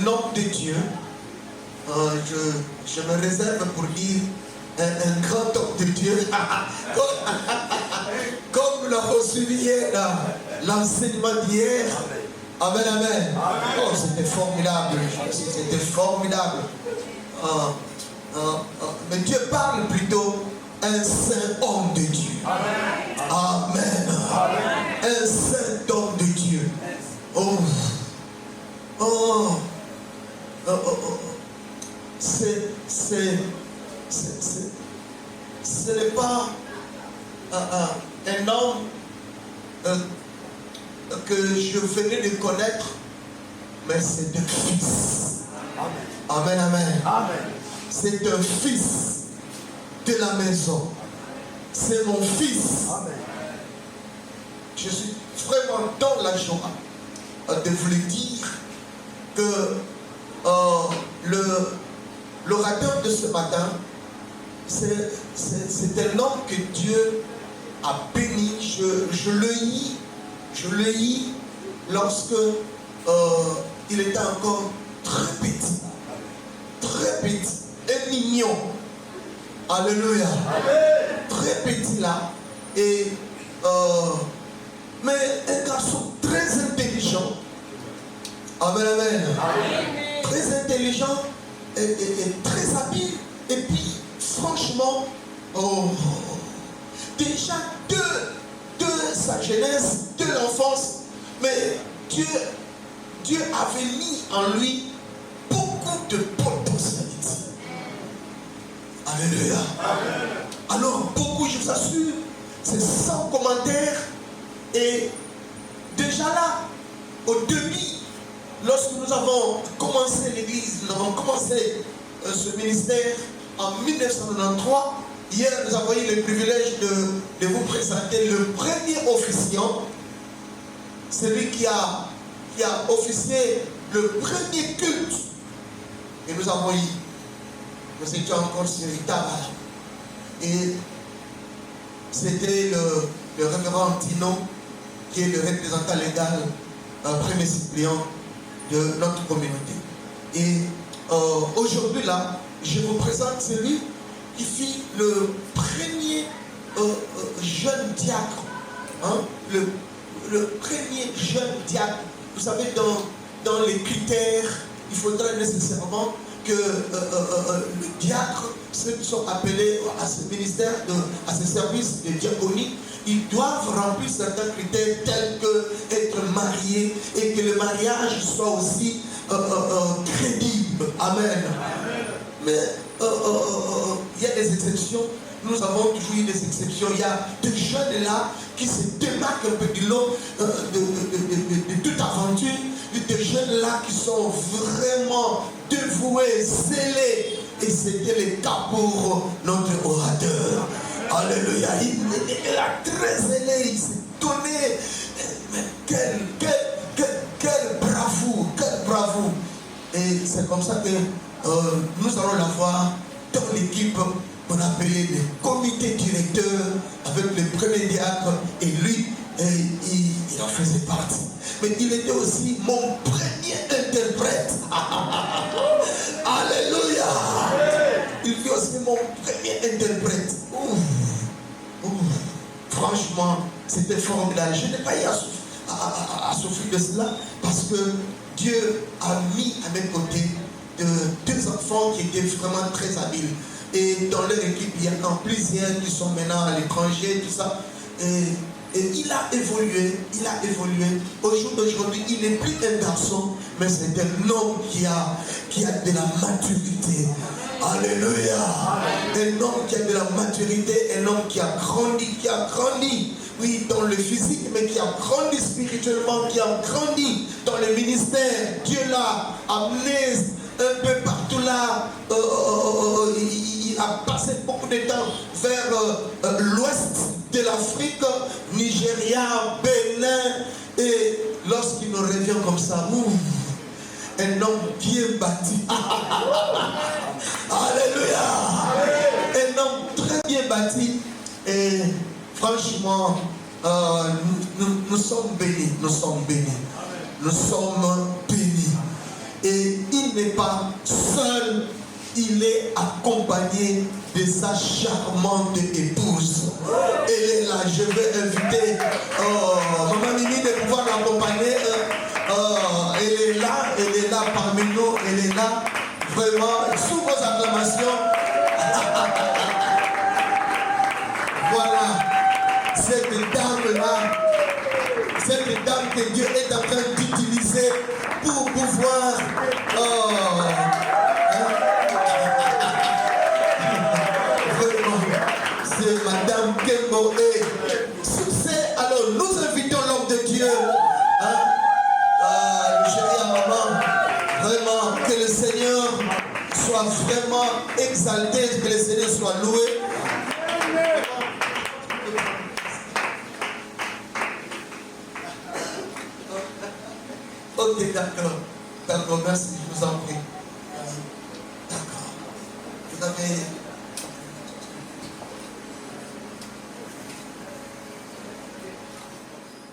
un homme de Dieu. Je me réserve pour dire un grand homme de Dieu. Comme l'a souligné l'enseignement d'hier. Amen, amen. Oh, c'était formidable. C'était formidable. Mais Dieu parle plutôt un saint homme de Dieu. Amen. Un saint homme de Dieu. Ce n'est pas un homme que je venais de connaître, mais c'est un fils. Amen, amen. C'est un fils de la maison. C'est mon fils. Je suis vraiment dans la joie de vous le dire que l'orateur de ce matin, c'est un homme que Dieu a béni. Je le lis lorsque il était encore très petit et mignon. Alléluia. Très petit là. Et mais un garçon très intelligent. Amen, amen. Très intelligent et très habile. Et puis, franchement, déjà de sa jeunesse, de l'enfance, mais Dieu avait mis en lui beaucoup de potentialité. Alléluia. Alors, beaucoup, je vous assure, c'est sans commentaire. Et déjà là, au début, lorsque nous avons commencé l'église, nous avons commencé ce ministère en 1993. Hier, nous avons eu le privilège de vous présenter le premier officiant, celui qui a officié le premier culte. Et nous étions encore sur Itaba. Et c'était le révérend Tino, qui est le représentant légal, premier suppléant de notre communauté. Et aujourd'hui là, je vous présente celui qui fut le premier jeune diacre. Hein, le premier jeune diacre. Vous savez, dans les critères, il faudrait nécessairement que le diacre, ceux qui sont appelés à ce ministère, à ce service de diaconie, ils doivent remplir certains critères tels que être mariés et que le mariage soit aussi crédible. Amen. Mais il y a des exceptions. Nous avons toujours eu des exceptions. Il y a des jeunes là qui se démarquent un peu du lot de toute aventure. Des jeunes là qui sont vraiment dévoués, zélés. Et c'était le cas pour notre orateur. Alléluia. Il était là très zélé. Il s'est donné. Mais quel bravoure, quel bravoure. Et c'est comme ça que nous allons l'avoir dans l'équipe qu'on appelait le comité directeur avec le premier diacre et lui, il en faisait partie. Mais il était aussi mon premier interprète. Alléluia. Il fut aussi mon premier interprète. Franchement, c'était formidable. Je n'ai pas eu à souffrir de cela parce que Dieu a mis à mes côtés deux enfants qui étaient vraiment très habiles. Et dans leur équipe, il y en a plusieurs qui sont maintenant à l'étranger, tout ça. Et il a évolué, Au jour d'aujourd'hui, il n'est plus un garçon, mais c'est un homme qui a de la maturité. Alléluia. Un homme qui a de la maturité, un homme qui a grandi, oui, dans le physique, mais qui a grandi spirituellement, qui a grandi dans le ministère. Dieu l'a amené un peu partout là. Il a passé beaucoup de temps vers l'ouest de l'Afrique, Nigeria, Bénin. Et lorsqu'il nous revient comme ça, un homme bien bâti. Alléluia. Un homme très bien bâti. Et franchement, nous sommes bénis. Nous sommes bénis. Et il n'est pas seul, il est accompagné de sa charmante épouse. Elle est là, je vais inviter Maman Mimi de pouvoir l'accompagner. Elle est là parmi nous, elle est là, vraiment, sous vos acclamations. Voilà, cette dame que Dieu est en train d'utiliser pour pouvoir c'est Madame Kembo et succès. Alors nous invitons l'homme de Dieu, le chéri à maman, vraiment que le Seigneur soit vraiment exalté, que le Seigneur soit loué. Ok, d'accord. D'accord, merci, je vous en prie. D'accord. Vous avez